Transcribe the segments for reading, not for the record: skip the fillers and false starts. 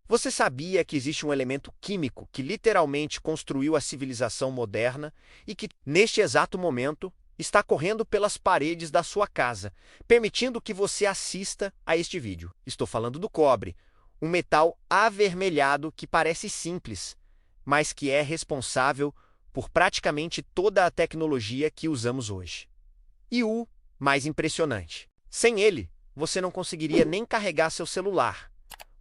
Você sabia que existe um elemento químico que literalmente construiu a civilização moderna e que, neste exato momento, está correndo pelas paredes da sua casa, permitindo que você assista a este vídeo? Estou falando do cobre, um metal avermelhado que parece simples, mas que é responsável por praticamente toda a tecnologia que usamos hoje. E o mais impressionante: sem ele, você não conseguiria nem carregar seu celular,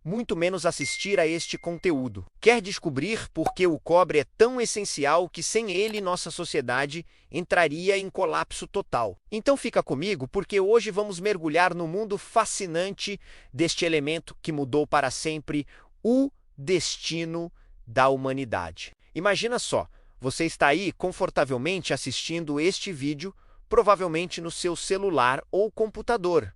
muito menos assistir a este conteúdo. Quer descobrir por que o cobre é tão essencial que sem ele nossa sociedade entraria em colapso total? Então fica comigo, porque hoje vamos mergulhar no mundo fascinante deste elemento que mudou para sempre o destino da humanidade. Imagina só, você está aí confortavelmente assistindo este vídeo, provavelmente no seu celular ou computador.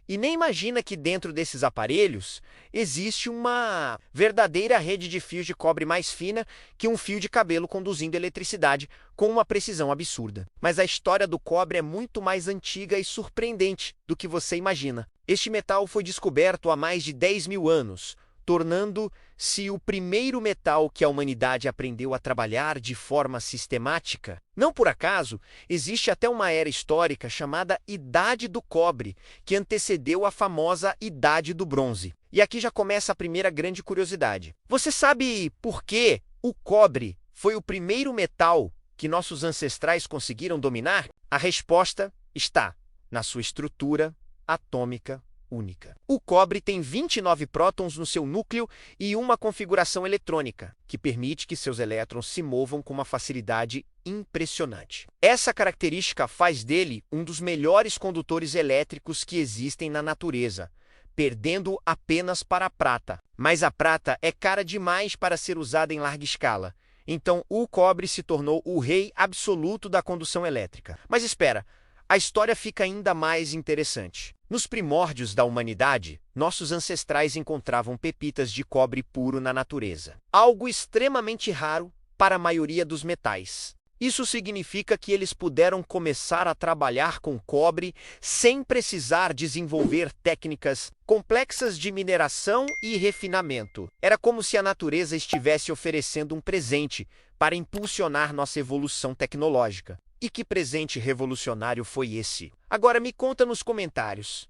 E nem imagina que dentro desses aparelhos existe uma verdadeira rede de fios de cobre mais fina que um fio de cabelo conduzindo eletricidade com uma precisão absurda. Mas a história do cobre é muito mais antiga e surpreendente do que você imagina. Este metal foi descoberto há mais de 10 mil anos, tornando-se o primeiro metal que a humanidade aprendeu a trabalhar de forma sistemática. Não por acaso, existe até uma era histórica chamada Idade do Cobre, que antecedeu a famosa Idade do Bronze. E aqui já começa a primeira grande curiosidade. Você sabe por que o cobre foi o primeiro metal que nossos ancestrais conseguiram dominar? A resposta está na sua estrutura atômica única. O cobre tem 29 prótons no seu núcleo e uma configuração eletrônica, que permite que seus elétrons se movam com uma facilidade impressionante. Essa característica faz dele um dos melhores condutores elétricos que existem na natureza, perdendo apenas para a prata. Mas a prata é cara demais para ser usada em larga escala, então o cobre se tornou o rei absoluto da condução elétrica. Mas espera, a história fica ainda mais interessante. Nos primórdios da humanidade, nossos ancestrais encontravam pepitas de cobre puro na natureza, algo extremamente raro para a maioria dos metais. Isso significa que eles puderam começar a trabalhar com cobre sem precisar desenvolver técnicas complexas de mineração e refinamento. Era como se a natureza estivesse oferecendo um presente para impulsionar nossa evolução tecnológica. E que presente revolucionário foi esse? Agora me conta nos comentários.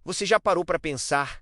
Você já parou para pensar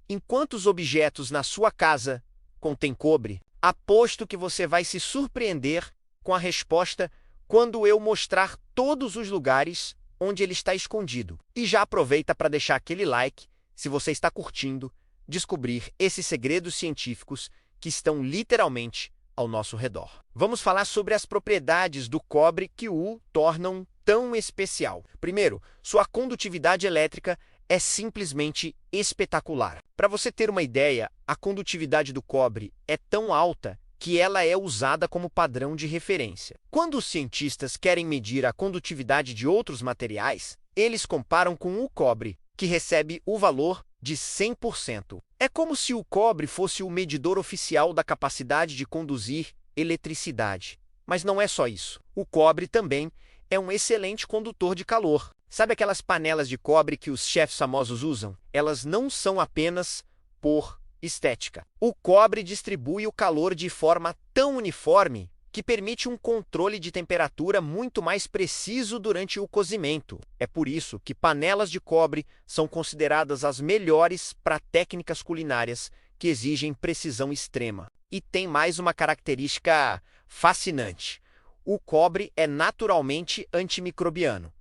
em quantos objetos na sua casa contém cobre? Aposto que você vai se surpreender com a resposta quando eu mostrar todos os lugares onde ele está escondido. E já aproveita para deixar aquele like se você está curtindo descobrir esses segredos científicos que estão literalmente ao nosso redor. Vamos falar sobre as propriedades do cobre que o tornam tão especial. Primeiro, sua condutividade elétrica é simplesmente espetacular. Para você ter uma ideia, a condutividade do cobre é tão alta que ela é usada como padrão de referência. Quando os cientistas querem medir a condutividade de outros materiais, eles comparam com o cobre, que recebe o valor de 100%. É como se o cobre fosse o medidor oficial da capacidade de conduzir eletricidade. Mas não é só isso. O cobre também é um excelente condutor de calor. Sabe aquelas panelas de cobre que os chefes famosos usam? Elas não são apenas por estética. O cobre distribui o calor de forma tão uniforme que permite um controle de temperatura muito mais preciso durante o cozimento. É por isso que panelas de cobre são consideradas as melhores para técnicas culinárias que exigem precisão extrema. E tem mais uma característica fascinante. O cobre é naturalmente antimicrobiano.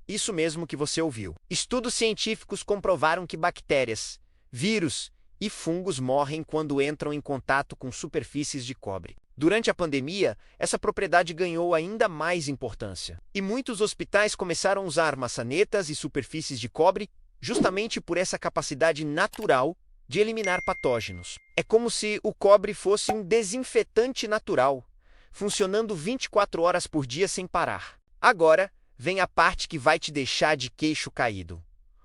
Isso mesmo que você ouviu. Estudos científicos comprovaram que bactérias, vírus e fungos morrem quando entram em contato com superfícies de cobre. Durante a pandemia, essa propriedade ganhou ainda mais importância. E muitos hospitais começaram a usar maçanetas e superfícies de cobre justamente por essa capacidade natural de eliminar patógenos. É como se o cobre fosse um desinfetante natural, funcionando 24 horas por dia sem parar. Agora, vem a parte que vai te deixar de queixo caído.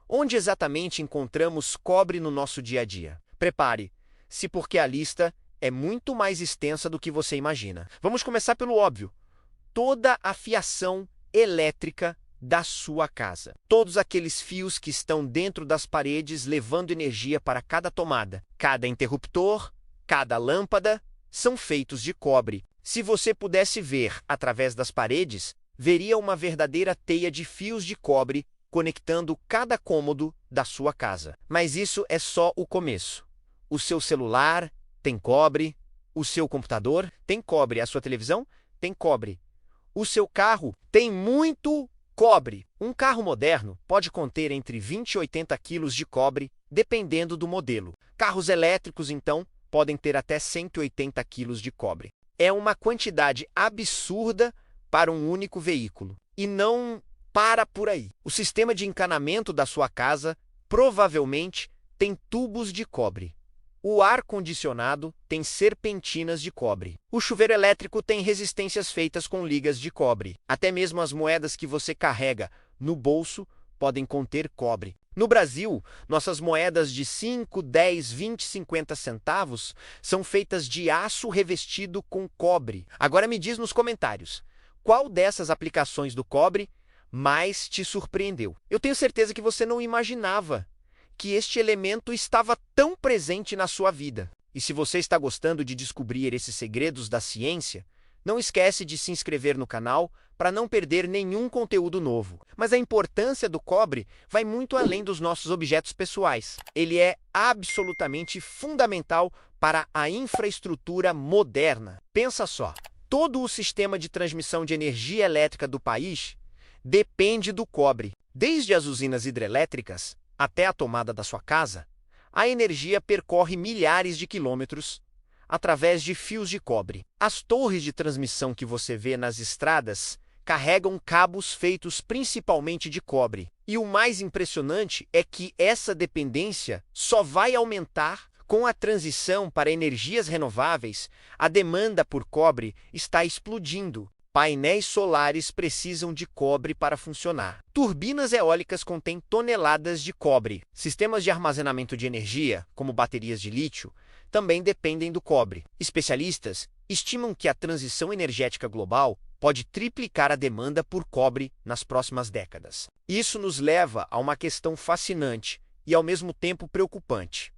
Onde exatamente encontramos cobre no nosso dia a dia? Prepare-se, porque a lista é muito mais extensa do que você imagina. Vamos começar pelo óbvio. Toda a fiação elétrica da sua casa. Todos aqueles fios que estão dentro das paredes levando energia para cada tomada, cada interruptor, cada lâmpada, são feitos de cobre. Se você pudesse ver através das paredes, veria uma verdadeira teia de fios de cobre conectando cada cômodo da sua casa. Mas isso é só o começo. O seu celular tem cobre, o seu computador tem cobre, a sua televisão tem cobre. O seu carro tem muito cobre. Um carro moderno pode conter entre 20 e 80 quilos de cobre, dependendo do modelo. Carros elétricos, então, podem ter até 180 quilos de cobre. É uma quantidade absurda para um único veículo. E não para por aí. O sistema de encanamento da sua casa provavelmente tem tubos de cobre. O ar-condicionado tem serpentinas de cobre. O chuveiro elétrico tem resistências feitas com ligas de cobre. Até mesmo as moedas que você carrega no bolso podem conter cobre. No Brasil, nossas moedas de 5, 10, 20, 50 centavos são feitas de aço revestido com cobre. Agora me diz nos comentários, qual dessas aplicações do cobre mais te surpreendeu? Eu tenho certeza que você não imaginava que este elemento estava tão presente na sua vida. E se você está gostando de descobrir esses segredos da ciência, não esquece de se inscrever no canal para não perder nenhum conteúdo novo. Mas a importância do cobre vai muito além dos nossos objetos pessoais. Ele é absolutamente fundamental para a infraestrutura moderna. Pensa só, todo o sistema de transmissão de energia elétrica do país depende do cobre. Desde as usinas hidrelétricas até a tomada da sua casa, a energia percorre milhares de quilômetros através de fios de cobre. As torres de transmissão que você vê nas estradas carregam cabos feitos principalmente de cobre. E o mais impressionante é que essa dependência só vai aumentar com a transição para energias renováveis. A demanda por cobre está explodindo. Painéis solares precisam de cobre para funcionar. Turbinas eólicas contêm toneladas de cobre. Sistemas de armazenamento de energia, como baterias de lítio, também dependem do cobre. Especialistas estimam que a transição energética global pode triplicar a demanda por cobre nas próximas décadas. Isso nos leva a uma questão fascinante e, ao mesmo tempo, preocupante.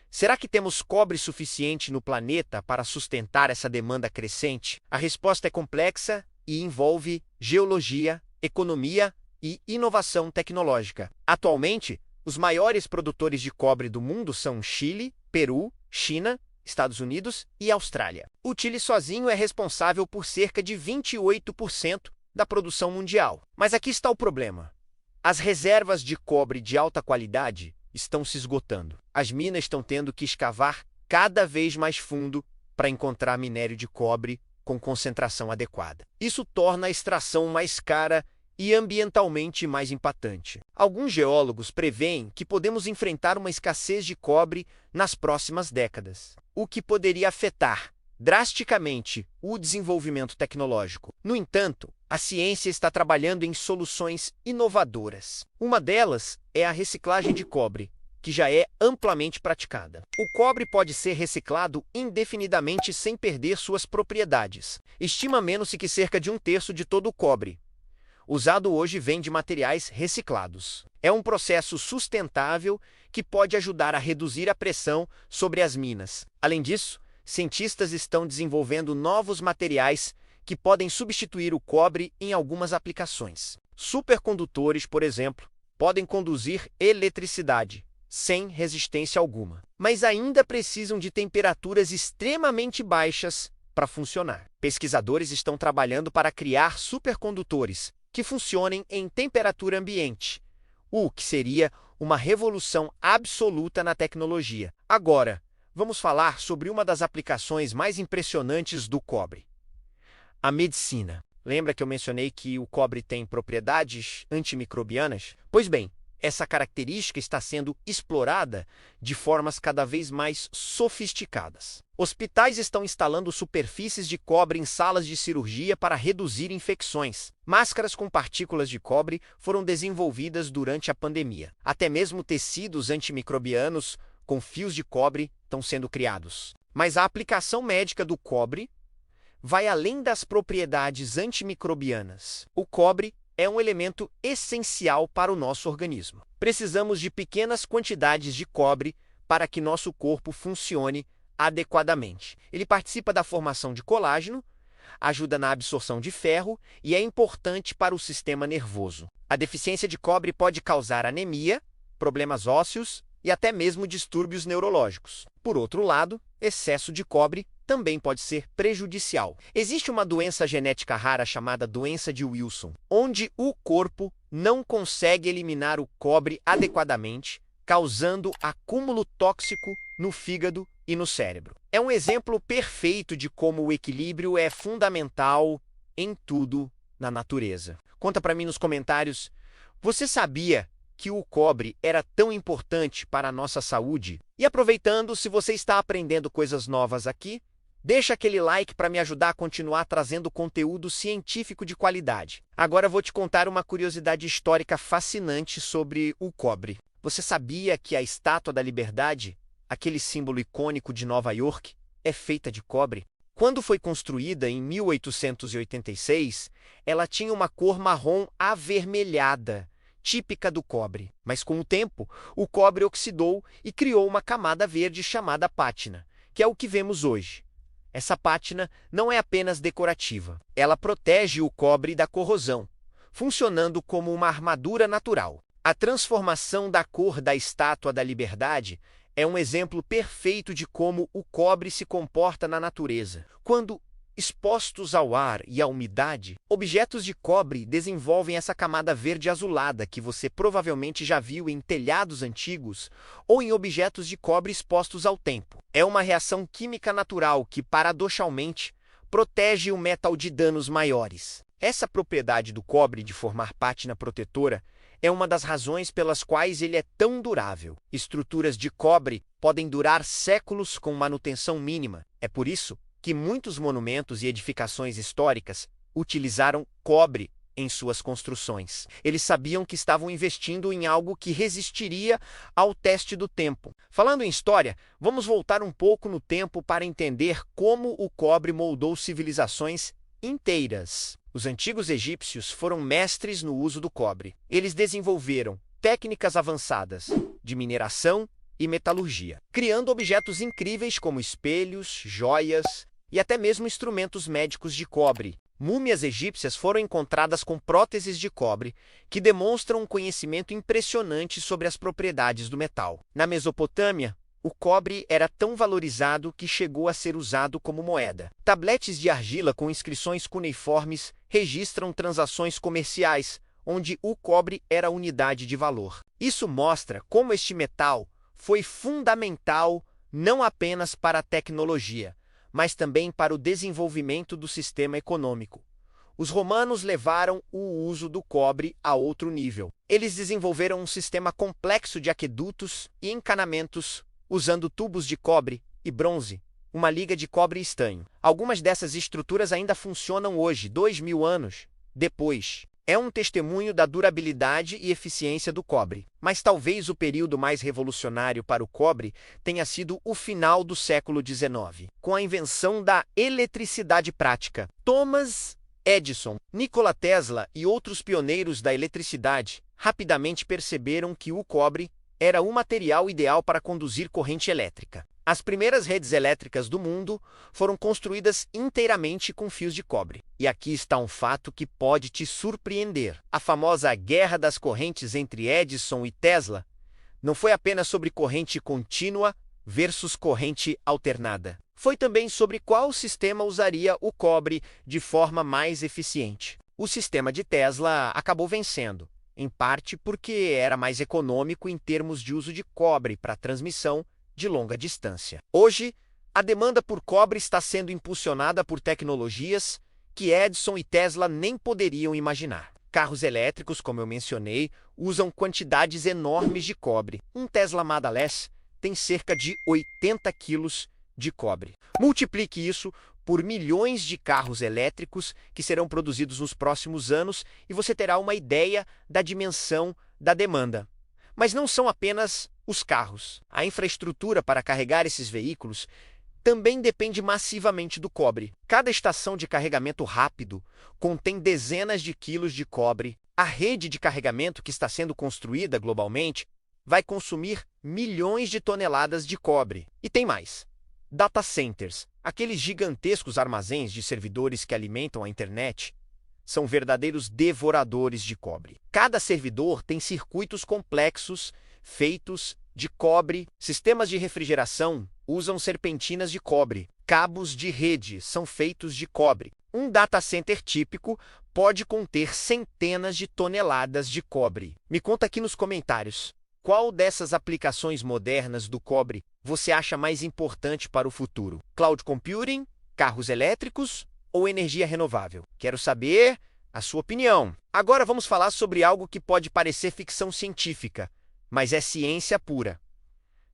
Será que temos cobre suficiente no planeta para sustentar essa demanda crescente? A resposta é complexa e envolve geologia, economia e inovação tecnológica. Atualmente, os maiores produtores de cobre do mundo são Chile, Peru, China, Estados Unidos e Austrália. O Chile sozinho é responsável por cerca de 28% da produção mundial. Mas aqui está o problema. As reservas de cobre de alta qualidade estão se esgotando. As minas estão tendo que escavar cada vez mais fundo para encontrar minério de cobre com concentração adequada. Isso torna a extração mais cara e ambientalmente mais impactante. Alguns geólogos preveem que podemos enfrentar uma escassez de cobre nas próximas décadas, o que poderia afetar drasticamente o desenvolvimento tecnológico. No entanto, a ciência está trabalhando em soluções inovadoras. Uma delas é a reciclagem de cobre, que já é amplamente praticada. O cobre pode ser reciclado indefinidamente sem perder suas propriedades. Estima-se que cerca de 1/3 de todo o cobre usado hoje vem de materiais reciclados. É um processo sustentável que pode ajudar a reduzir a pressão sobre as minas. Além disso, cientistas estão desenvolvendo novos materiais que podem substituir o cobre em algumas aplicações. Supercondutores, por exemplo, podem conduzir eletricidade sem resistência alguma, mas ainda precisam de temperaturas extremamente baixas para funcionar. Pesquisadores estão trabalhando para criar supercondutores que funcionem em temperatura ambiente, o que seria uma revolução absoluta na tecnologia. Agora, vamos falar sobre uma das aplicações mais impressionantes do cobre: a medicina. Lembra que eu mencionei que o cobre tem propriedades antimicrobianas? Pois bem, essa característica está sendo explorada de formas cada vez mais sofisticadas. Hospitais estão instalando superfícies de cobre em salas de cirurgia para reduzir infecções. Máscaras com partículas de cobre foram desenvolvidas durante a pandemia. Até mesmo tecidos antimicrobianos com fios de cobre estão sendo criados. Mas a aplicação médica do cobre vai além das propriedades antimicrobianas. O cobre é um elemento essencial para o nosso organismo. Precisamos de pequenas quantidades de cobre para que nosso corpo funcione adequadamente. Ele participa da formação de colágeno, ajuda na absorção de ferro e é importante para o sistema nervoso. A deficiência de cobre pode causar anemia, problemas ósseos e até mesmo distúrbios neurológicos. Por outro lado, excesso de cobre também pode ser prejudicial. Existe uma doença genética rara chamada doença de Wilson, onde o corpo não consegue eliminar o cobre adequadamente, causando acúmulo tóxico no fígado e no cérebro. É um exemplo perfeito de como o equilíbrio é fundamental em tudo na natureza. Conta para mim nos comentários, você sabia que o cobre era tão importante para a nossa saúde? E aproveitando, se você está aprendendo coisas novas aqui, deixa aquele like para me ajudar a continuar trazendo conteúdo científico de qualidade. Agora vou te contar uma curiosidade histórica fascinante sobre o cobre. Você sabia que a Estátua da Liberdade, aquele símbolo icônico de Nova York, é feita de cobre? Quando foi construída em 1886, ela tinha uma cor marrom avermelhada, típica do cobre. Mas com o tempo, o cobre oxidou e criou uma camada verde chamada pátina, que é o que vemos hoje. Essa pátina não é apenas decorativa. Ela protege o cobre da corrosão, funcionando como uma armadura natural. A transformação da cor da Estátua da Liberdade é um exemplo perfeito de como o cobre se comporta na natureza. Quando expostos ao ar e à umidade, objetos de cobre desenvolvem essa camada verde azulada que você provavelmente já viu em telhados antigos ou em objetos de cobre expostos ao tempo. É uma reação química natural que, paradoxalmente, protege o metal de danos maiores. Essa propriedade do cobre de formar pátina protetora é uma das razões pelas quais ele é tão durável. Estruturas de cobre podem durar séculos com manutenção mínima. É por isso que muitos monumentos e edificações históricas utilizaram cobre em suas construções. Eles sabiam que estavam investindo em algo que resistiria ao teste do tempo. Falando em história, vamos voltar um pouco no tempo para entender como o cobre moldou civilizações inteiras. Os antigos egípcios foram mestres no uso do cobre. Eles desenvolveram técnicas avançadas de mineração e metalurgia, criando objetos incríveis como espelhos, joias e até mesmo instrumentos médicos de cobre. Múmias egípcias foram encontradas com próteses de cobre que demonstram um conhecimento impressionante sobre as propriedades do metal. Na Mesopotâmia, o cobre era tão valorizado que chegou a ser usado como moeda. Tabletes de argila com inscrições cuneiformes registram transações comerciais, onde o cobre era a unidade de valor. Isso mostra como este metal foi fundamental não apenas para a tecnologia, mas também para o desenvolvimento do sistema econômico. Os romanos levaram o uso do cobre a outro nível. Eles desenvolveram um sistema complexo de aquedutos e encanamentos usando tubos de cobre e bronze, uma liga de cobre e estanho. Algumas dessas estruturas ainda funcionam hoje, 2000 anos depois. É um testemunho da durabilidade e eficiência do cobre. Mas talvez o período mais revolucionário para o cobre tenha sido o final do século XIX, com a invenção da eletricidade prática. Thomas Edison, Nikola Tesla e outros pioneiros da eletricidade rapidamente perceberam que o cobre era o material ideal para conduzir corrente elétrica. As primeiras redes elétricas do mundo foram construídas inteiramente com fios de cobre. E aqui está um fato que pode te surpreender. A famosa guerra das correntes entre Edison e Tesla não foi apenas sobre corrente contínua versus corrente alternada. Foi também sobre qual sistema usaria o cobre de forma mais eficiente. O sistema de Tesla acabou vencendo, em parte porque era mais econômico em termos de uso de cobre para transmissão de longa distância. Hoje, a demanda por cobre está sendo impulsionada por tecnologias que Edison e Tesla nem poderiam imaginar. Carros elétricos, como eu mencionei, usam quantidades enormes de cobre. Um Tesla Model S tem cerca de 80 quilos de cobre. Multiplique isso por milhões de carros elétricos que serão produzidos nos próximos anos e você terá uma ideia da dimensão da demanda. Mas não são apenas os carros. A infraestrutura para carregar esses veículos também depende massivamente do cobre. Cada estação de carregamento rápido contém dezenas de quilos de cobre A rede de carregamento que está sendo construída globalmente vai consumir milhões de toneladas de cobre. E tem mais. Data centers, aqueles gigantescos armazéns de servidores que alimentam a internet, são verdadeiros devoradores de cobre. Cada servidor tem circuitos complexos feitos de cobre, sistemas de refrigeração usam serpentinas de cobre, cabos de rede são feitos de cobre. Um data center típico pode conter centenas de toneladas de cobre. Me conta aqui nos comentários, qual dessas aplicações modernas do cobre você acha mais importante para o futuro? Cloud computing, carros elétricos ou energia renovável? Quero saber a sua opinião. Agora vamos falar sobre algo que pode parecer ficção científica, mas é ciência pura.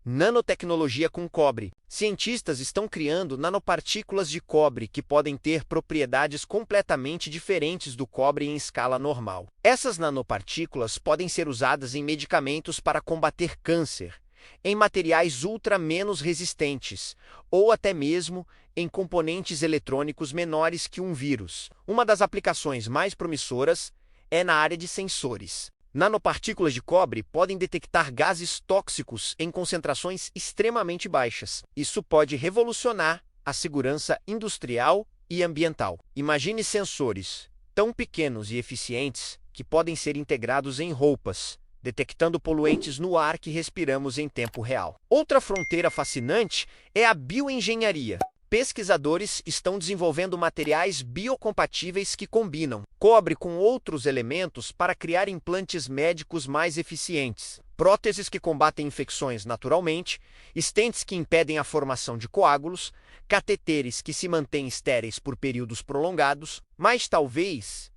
Nanotecnologia com cobre. Cientistas estão criando nanopartículas de cobre que podem ter propriedades completamente diferentes do cobre em escala normal. Essas nanopartículas podem ser usadas em medicamentos para combater câncer, em materiais ultra menos resistentes, ou até mesmo em componentes eletrônicos menores que um vírus. Uma das aplicações mais promissoras é na área de sensores. Nanopartículas de cobre podem detectar gases tóxicos em concentrações extremamente baixas. Isso pode revolucionar a segurança industrial e ambiental. Imagine sensores tão pequenos e eficientes que podem ser integrados em roupas, detectando poluentes no ar que respiramos em tempo real. Outra fronteira fascinante é a bioengenharia. Pesquisadores estão desenvolvendo materiais biocompatíveis que combinam cobre com outros elementos para criar implantes médicos mais eficientes, próteses que combatem infecções naturalmente, estentes que impedem a formação de coágulos, cateteres que se mantêm estéreis por períodos prolongados, mas talvez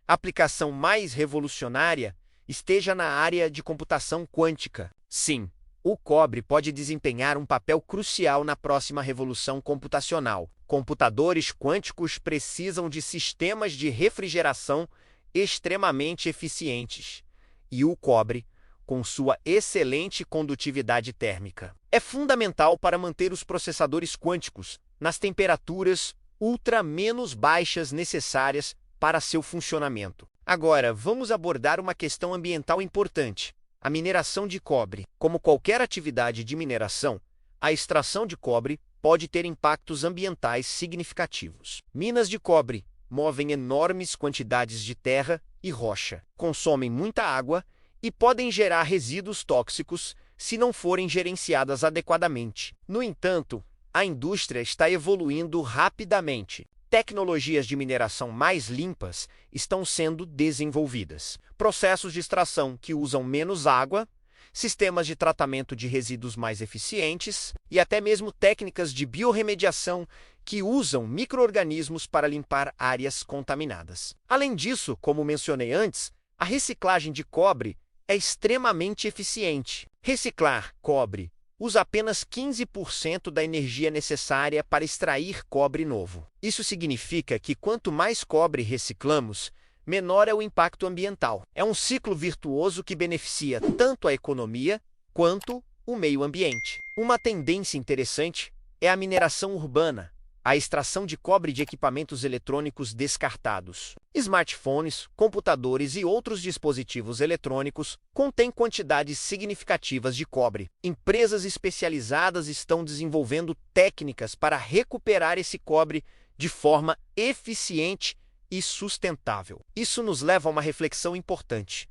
a aplicação mais revolucionária esteja na área de computação quântica. Sim, o cobre pode desempenhar um papel crucial na próxima revolução computacional. Computadores quânticos precisam de sistemas de refrigeração extremamente eficientes, e o cobre, com sua excelente condutividade térmica, é fundamental para manter os processadores quânticos nas temperaturas ultra menos baixas necessárias para seu funcionamento. Agora, vamos abordar uma questão ambiental importante. A mineração de cobre. Como qualquer atividade de mineração, a extração de cobre pode ter impactos ambientais significativos. Minas de cobre movem enormes quantidades de terra e rocha, consomem muita água e podem gerar resíduos tóxicos se não forem gerenciadas adequadamente. No entanto, a indústria está evoluindo rapidamente. Tecnologias de mineração mais limpas estão sendo desenvolvidas. Processos de extração que usam menos água, sistemas de tratamento de resíduos mais eficientes e até mesmo técnicas de biorremediação que usam micro-organismos para limpar áreas contaminadas. Além disso, como mencionei antes, a reciclagem de cobre é extremamente eficiente. Reciclar cobre usa apenas 15% da energia necessária para extrair cobre novo. Isso significa que quanto mais cobre reciclamos, menor é o impacto ambiental. É um ciclo virtuoso que beneficia tanto a economia quanto o meio ambiente. Uma tendência interessante é a mineração urbana, a extração de cobre de equipamentos eletrônicos descartados. Smartphones, computadores e outros dispositivos eletrônicos contêm quantidades significativas de cobre. Empresas especializadas estão desenvolvendo técnicas para recuperar esse cobre de forma eficiente e sustentável. Isso nos leva a uma reflexão importante.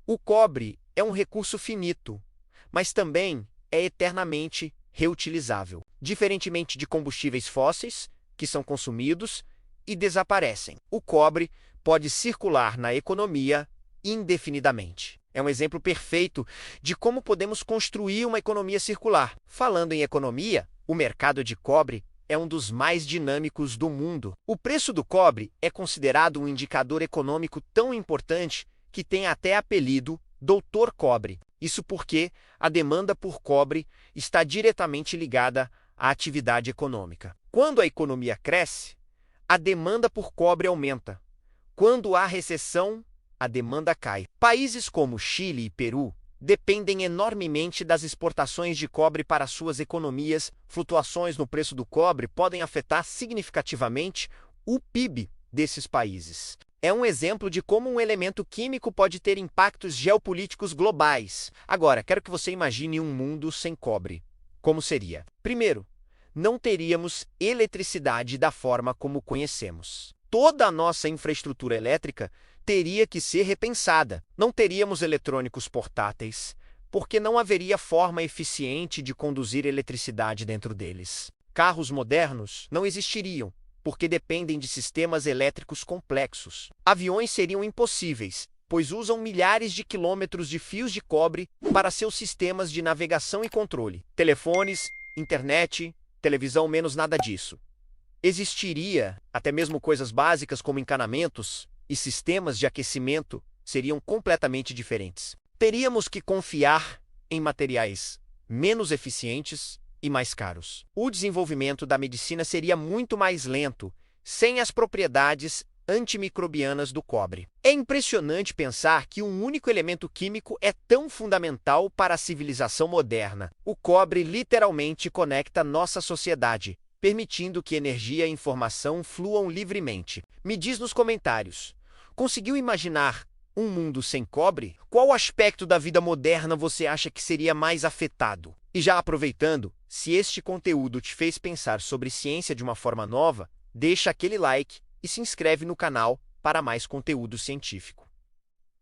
O cobre é um recurso finito, mas também é eternamente reutilizável, diferentemente de combustíveis fósseis, que são consumidos e desaparecem. O cobre pode circular na economia indefinidamente. É um exemplo perfeito de como podemos construir uma economia circular. Falando em economia, o mercado de cobre é um dos mais dinâmicos do mundo. O preço do cobre é considerado um indicador econômico tão importante que tem até apelido Doutor Cobre. Isso porque a demanda por cobre está diretamente ligada à atividade econômica. Quando a economia cresce, a demanda por cobre aumenta. Quando há recessão, a demanda cai. Países como Chile e Peru dependem enormemente das exportações de cobre para suas economias. Flutuações no preço do cobre podem afetar significativamente o PIB desses países. é um exemplo de como um elemento químico pode ter impactos geopolíticos globais. Agora, quero que você imagine um mundo sem cobre. Como seria? Primeiro, não teríamos eletricidade da forma como conhecemos. Toda a nossa infraestrutura elétrica teria que ser repensada. Não teríamos eletrônicos portáteis, porque não haveria forma eficiente de conduzir eletricidade dentro deles. Carros modernos não existiriam, porque dependem de sistemas elétricos complexos. Aviões seriam impossíveis, pois usam milhares de quilômetros de fios de cobre para seus sistemas de navegação e controle. Telefones, internet, televisão, menos nada disso. Existiria até mesmo coisas básicas como encanamentos e sistemas de aquecimento seriam completamente diferentes. Teríamos que confiar em materiais menos eficientes e mais caros. O desenvolvimento da medicina seria muito mais lento, sem as propriedades antimicrobianas do cobre. É impressionante pensar que um único elemento químico é tão fundamental para a civilização moderna. O cobre literalmente conecta nossa sociedade, permitindo que energia e informação fluam livremente. Me diz nos comentários, conseguiu imaginar um mundo sem cobre? Qual aspecto da vida moderna você acha que seria mais afetado? E já aproveitando, se este conteúdo te fez pensar sobre ciência de uma forma nova, deixa aquele like e se inscreve no canal para mais conteúdo científico.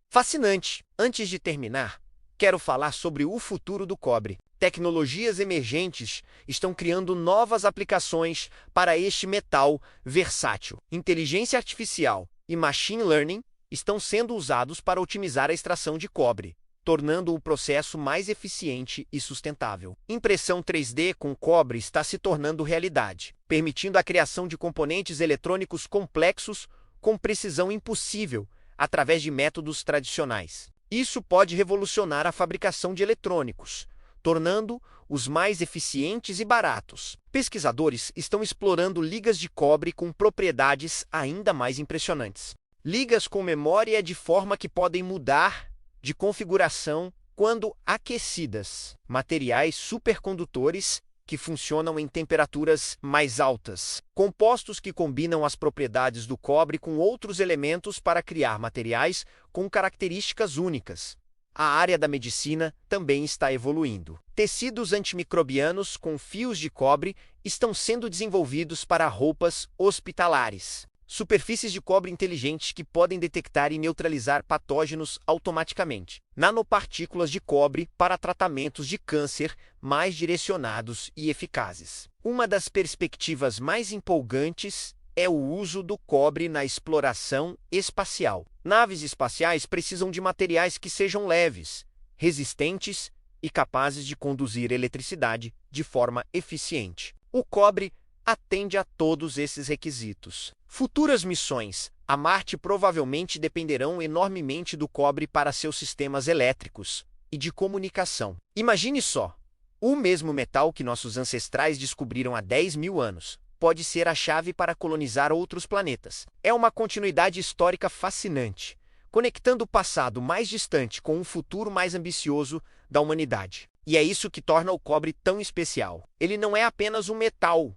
Fascinante! Antes de terminar, quero falar sobre o futuro do cobre. Tecnologias emergentes estão criando novas aplicações para este metal versátil. Inteligência artificial e machine learning estão sendo usados para otimizar a extração de cobre, tornando o processo mais eficiente e sustentável. Impressão 3D com cobre está se tornando realidade, permitindo a criação de componentes eletrônicos complexos com precisão impossível através de métodos tradicionais. Isso pode revolucionar a fabricação de eletrônicos, tornando os mais eficientes e baratos. Pesquisadores estão explorando ligas de cobre com propriedades ainda mais impressionantes. Ligas com memória de forma que podem mudar de configuração quando aquecidas. Materiais supercondutores que funcionam em temperaturas mais altas. Compostos que combinam as propriedades do cobre com outros elementos para criar materiais com características únicas. A área da medicina também está evoluindo. Tecidos antimicrobianos com fios de cobre estão sendo desenvolvidos para roupas hospitalares. Superfícies de cobre inteligentes que podem detectar e neutralizar patógenos automaticamente. Nanopartículas de cobre para tratamentos de câncer mais direcionados e eficazes. Uma das perspectivas mais empolgantes é o uso do cobre na exploração espacial. Naves espaciais precisam de materiais que sejam leves, resistentes e capazes de conduzir eletricidade de forma eficiente. O cobre atende a todos esses requisitos. Futuras missões a Marte provavelmente dependerão enormemente do cobre para seus sistemas elétricos e de comunicação. Imagine só, o mesmo metal que nossos ancestrais descobriram há 10 mil anos pode ser a chave para colonizar outros planetas. É uma continuidade histórica fascinante, conectando o passado mais distante com um futuro mais ambicioso da humanidade. E é isso que torna o cobre tão especial. Ele não é apenas um metal,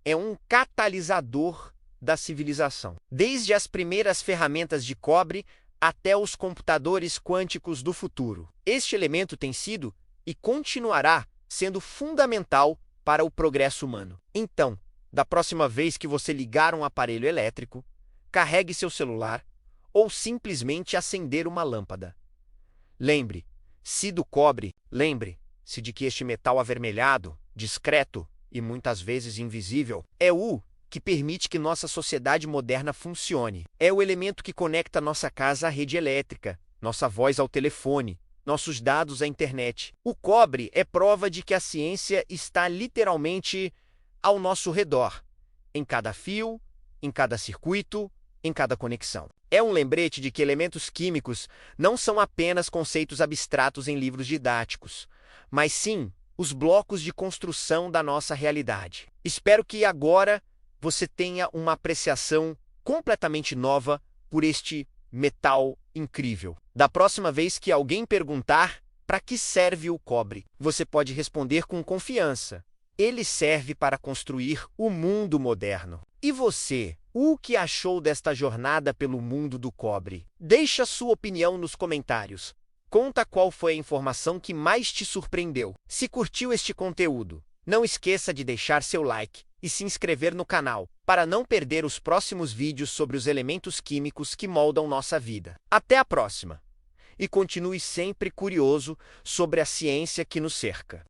é um catalisador da civilização. Desde as primeiras ferramentas de cobre até os computadores quânticos do futuro. Este elemento tem sido e continuará sendo fundamental para o progresso humano. Então, da próxima vez que você ligar um aparelho elétrico, carregue seu celular ou simplesmente acender uma lâmpada. Lembre-se do cobre, lembre-se de que este metal avermelhado, discreto e muitas vezes invisível, é o que permite que nossa sociedade moderna funcione. É o elemento que conecta nossa casa à rede elétrica, nossa voz ao telefone, nossos dados à internet. O cobre é prova de que a ciência está literalmente ao nosso redor, em cada fio, em cada circuito, em cada conexão. É um lembrete de que elementos químicos não são apenas conceitos abstratos em livros didáticos, mas sim os blocos de construção da nossa realidade. Espero que agora você tenha uma apreciação completamente nova por este metal incrível. Da próxima vez que alguém perguntar para que serve o cobre, você pode responder com confiança. Ele serve para construir o mundo moderno. E você, O que achou desta jornada pelo mundo do cobre? Deixa sua opinião nos comentários. Conta qual foi a informação que mais te surpreendeu. Se curtiu este conteúdo, não esqueça de deixar seu like e se inscrever no canal para não perder os próximos vídeos sobre os elementos químicos que moldam nossa vida. Até a próxima! E continue sempre curioso sobre a ciência que nos cerca.